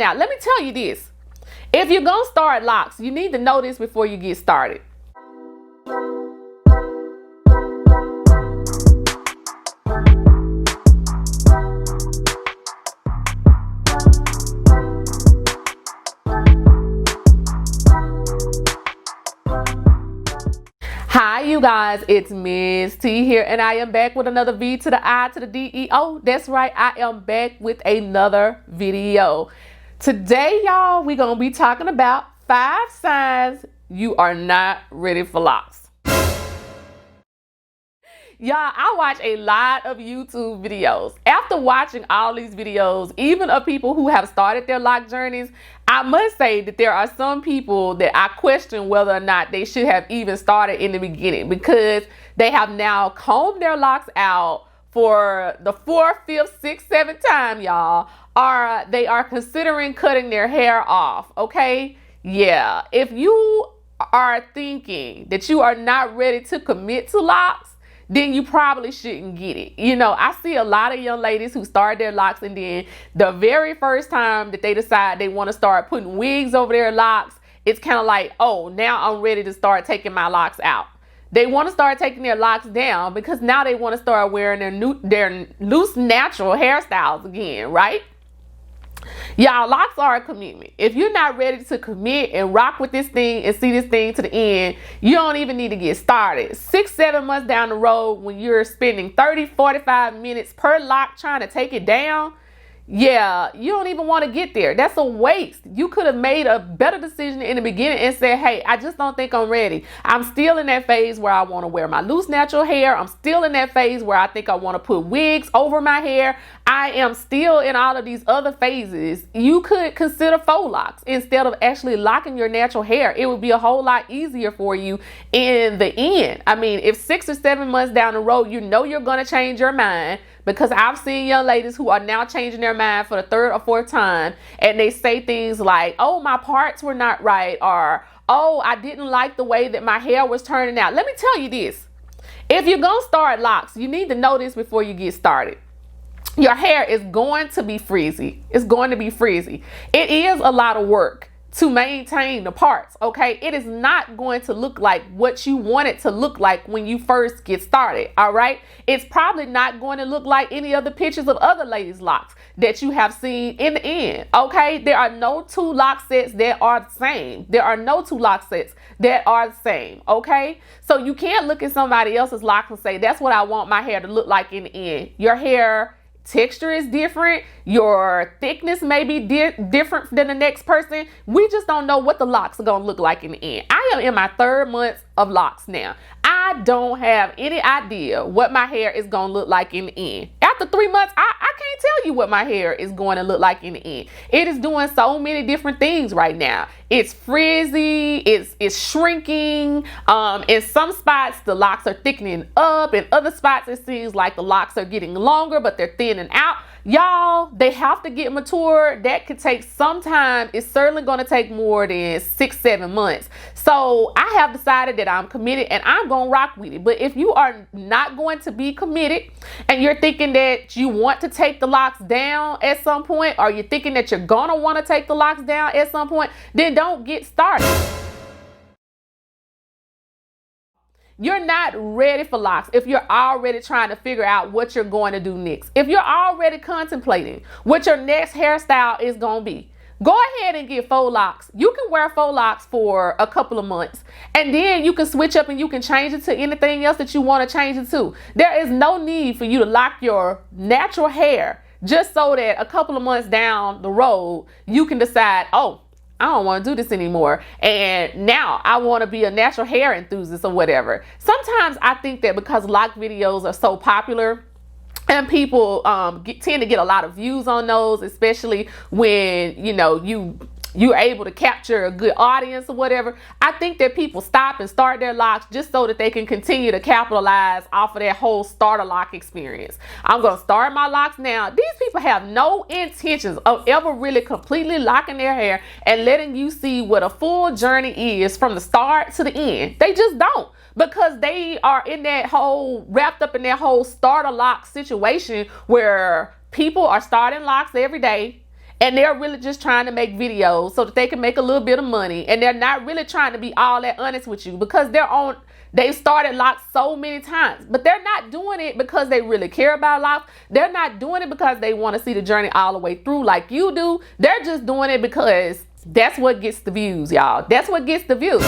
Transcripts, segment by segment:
Now, let me tell you this. If you're gonna start locks, you need to know this before you get started. Hi you guys, it's Miss T here, and I am back with another V to the I to the D-E-O. That's right, I am back with another video. Today, y'all, we're gonna be talking about 5 signs you are not ready for locks. Y'all, I watch a lot of YouTube videos. After watching all these videos, even of people who have started their lock journeys, I must say that there are some people that I question whether or not they should have even started in the beginning, because they have now combed their locks out for the 4th, 5th, 6th, 7th time, y'all, or they are considering cutting their hair off, okay? Yeah, if you are thinking that you are not ready to commit to locks, then you probably shouldn't get it. You know, I see a lot of young ladies who start their locks, and then the very first time that they decide they want to start putting wigs over their locks, it's kind of like, oh, now I'm ready to start taking my locks out. They want to start taking their locks down because now they want to start wearing their loose natural hairstyles again, right? Y'all, locks are a commitment. If you're not ready to commit and rock with this thing and see this thing to the end, you don't even need to get started. 6-7 months down the road, when you're spending 30-45 minutes per lock trying to take it down, yeah, you don't even want to get there. That's a waste. You could have made a better decision in the beginning and said, hey, I just don't think I'm ready. I'm still in that phase where I want to wear my loose natural hair. I'm still in that phase where I think I want to put wigs over my hair. I am still in all of these other phases. You could consider faux locks instead of actually locking your natural hair. It would be a whole lot easier for you in the end. I mean, if 6 or 7 months down the road, you know you're going to change your mind, because I've seen young ladies who are now changing their mind for the 3rd or 4th time, and they say things like, oh, my parts were not right, or, oh, I didn't like the way that my hair was turning out. Let me tell you this. If you're going to start locks, you need to know this before you get started. Your hair is going to be frizzy. It's going to be frizzy. It is a lot of work to maintain the parts, okay? It is not going to look like what you want it to look like when you first get started, all right? It's probably not going to look like any other pictures of other ladies' locks that you have seen in the end, okay? There are no 2 lock sets that are the same. There are no 2 lock sets that are the same, okay? So you can't look at somebody else's locks and say, that's what I want my hair to look like in the end. Your hair texture is different. Your thickness may be different than the next person. We just don't know what the locks are going to look like in the end. I am in my 3rd month of locks now. I don't have any idea what my hair is going to look like in the end. After 3 months, I can't tell you what my hair is going to look like in the end. It is doing so many different things right now. It's frizzy, it's shrinking. In some spots, the locks are thickening up. In other spots, it seems like the locks are getting longer, but they're thinning out. Y'all, they have to get mature. That could take some time. It's certainly going to take more than 6-7 months. So I have decided that I'm committed and I'm going to rock with it. But if you are not going to be committed and you're thinking that you want to take the locks down at some point, or you're thinking that you're going to want to take the locks down at some point, then don't get started. You're not ready for locks if you're already trying to figure out what you're going to do next. If you're already contemplating what your next hairstyle is going to be, go ahead and get faux locks. You can wear faux locks for a couple of months, and then you can switch up and you can change it to anything else that you want to change it to. There is no need for you to lock your natural hair just so that a couple of months down the road, you can decide, oh, I don't want to do this anymore, and now I want to be a natural hair enthusiast or whatever. Sometimes I think that because lock videos are so popular and people tend to get a lot of views on those, especially when, you know, you're able to capture a good audience or whatever, I think that people stop and start their locks just so that they can continue to capitalize off of that whole starter lock experience. I'm going to start my locks now. These people have no intentions of ever really completely locking their hair and letting you see what a full journey is from the start to the end. They just don't, because they are in that whole, wrapped up in that whole starter lock situation where people are starting locks every day. and they're really just trying to make videos so that they can make a little bit of money, and they're not really trying to be all that honest with you, because they've started locks so many times, but they're not doing it because they really care about locks. They're not doing it because they want to see the journey all the way through like you do. They're just doing it because that's what gets the views, y'all. That's what gets the views.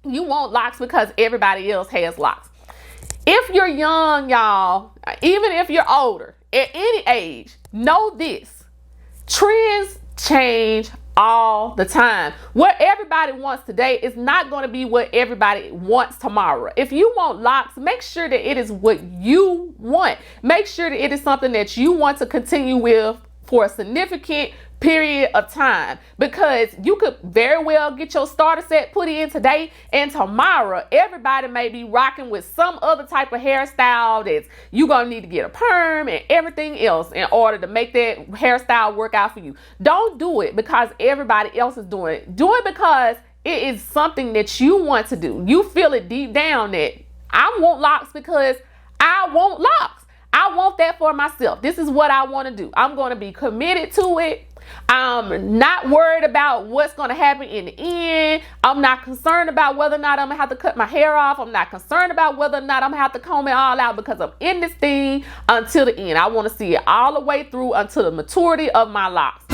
You want locks because everybody else has locks. If you're young, y'all, even if you're older, at any age, know this: trends change all the time. What everybody wants today is not going to be what everybody wants tomorrow. If you want locks, make sure that it is what you want. Make sure that it is something that you want to continue with for a significant period of time, because you could very well get your starter set put in today, and tomorrow everybody may be rocking with some other type of hairstyle that's you gonna need to get a perm and everything else in order to make that hairstyle work out for you. Don't do it because everybody else is doing it. Do it because it is something that you want to do. You feel it deep down that I want locks because I want locks. I want that for myself. This is what I want to do. I'm going to be committed to it. I'm not worried about what's going to happen in the end. I'm not concerned about whether or not I'm going to have to cut my hair off. I'm not concerned about whether or not I'm going to have to comb it all out, because I'm in this thing until the end. I want to see it all the way through until the maturity of my locks.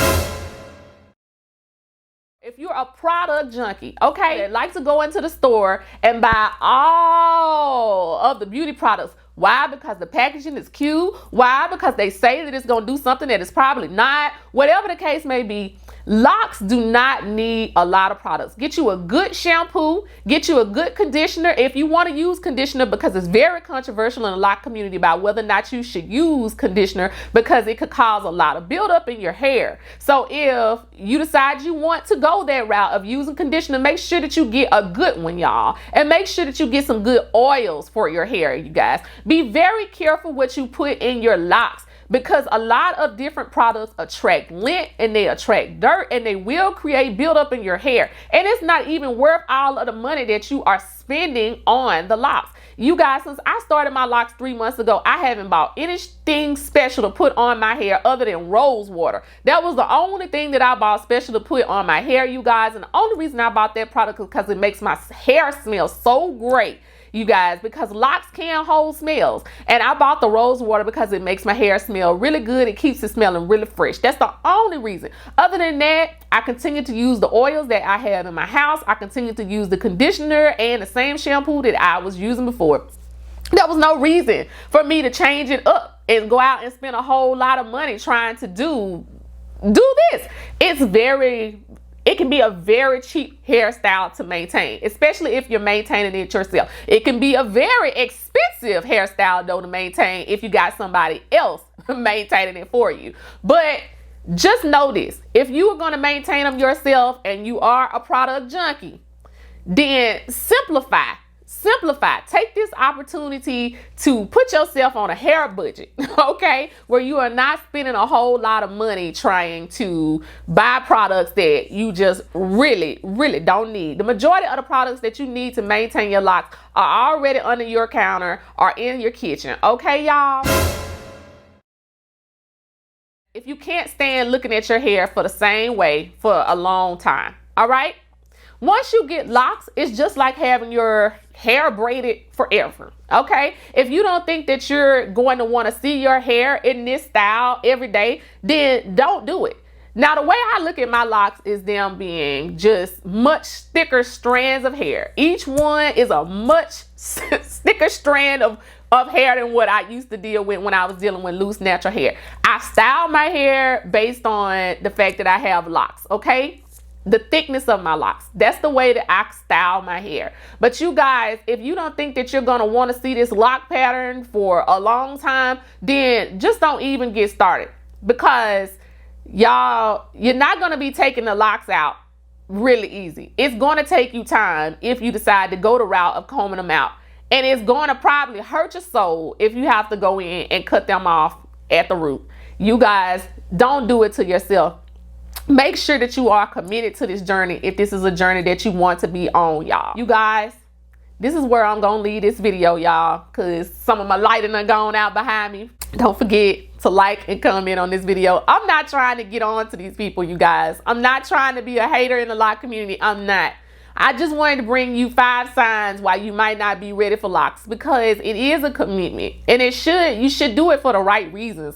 If you're a product junkie, okay, that likes to go into the store and buy all of the beauty products. Why? Because the packaging is cute. Why? Because they say that it's going to do something that it's probably not. Whatever the case may be, locks do not need a lot of products. Get you a good shampoo. Get you a good conditioner. If you want to use conditioner, because it's very controversial in the lock community about whether or not you should use conditioner, because it could cause a lot of buildup in your hair. So if you decide you want to go that route of using conditioner, make sure that you get a good one, y'all. And make sure that you get some good oils for your hair, you guys. Be very careful what you put in your locks, because a lot of different products attract lint and they attract dirt, and they will create buildup in your hair. And it's not even worth all of the money that you are spending on the locks. You guys, since I started my locks 3 months ago, I haven't bought anything special to put on my hair other than rose water. That was the only thing that I bought special to put on my hair, you guys. And the only reason I bought that product is because it makes my hair smell so great, you guys, because locks can hold smells. And I bought the rose water because it makes my hair smell really good. It keeps it smelling really fresh. That's the only reason. Other than that, I continue to use the oils that I have in my house. I continue to use the conditioner and the same shampoo that I was using before. There was no reason for me to change it up and go out and spend a whole lot of money trying to do this. It can be a very cheap hairstyle to maintain, especially if you're maintaining it yourself. It can be a very expensive hairstyle though to maintain if you got somebody else maintaining it for you. But just know this: if you are going to maintain them yourself and you are a product junkie, then simplify. Take this opportunity to put yourself on a hair budget, okay, where you are not spending a whole lot of money trying to buy products that you just really don't need. The majority of the products that you need to maintain your locks are already under your counter or in your kitchen, okay, y'all? If you can't stand looking at your hair for the same way for a long time, all right? Once you get locks, it's just like having your hair braided forever, okay? If you don't think that you're going to want to see your hair in this style every day, then don't do it. Now, the way I look at my locks is them being just much thicker strands of hair. Each one is a much thicker strand of hair than what I used to deal with when I was dealing with loose natural hair. I style my hair based on the fact that I have locks, okay? The thickness of my locks. That's the way that I style my hair. But you guys, if you don't think that you're gonna want to see this lock pattern for a long time, then just don't even get started, because y'all, you're not gonna be taking the locks out really easy. It's gonna take you time if you decide to go the route of combing them out, and it's gonna probably hurt your soul if you have to go in and cut them off at the root. You guys, don't do it to yourself. Make sure that you are committed to this journey if this is a journey that you want to be on, y'all. You guys, this is where I'm gonna leave this video, y'all, because some of my lighting done gone out behind me. Don't forget to like and comment on this video. I'm not trying to get on to these people, you guys. I'm not trying to be a hater in the loc community. I'm not. I just wanted to bring you 5 signs why you might not be ready for locks, because it is a commitment, and you should do it for the right reasons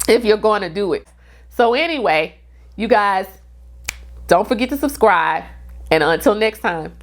if you're going to do it. So anyway, you guys, don't forget to subscribe, and until next time.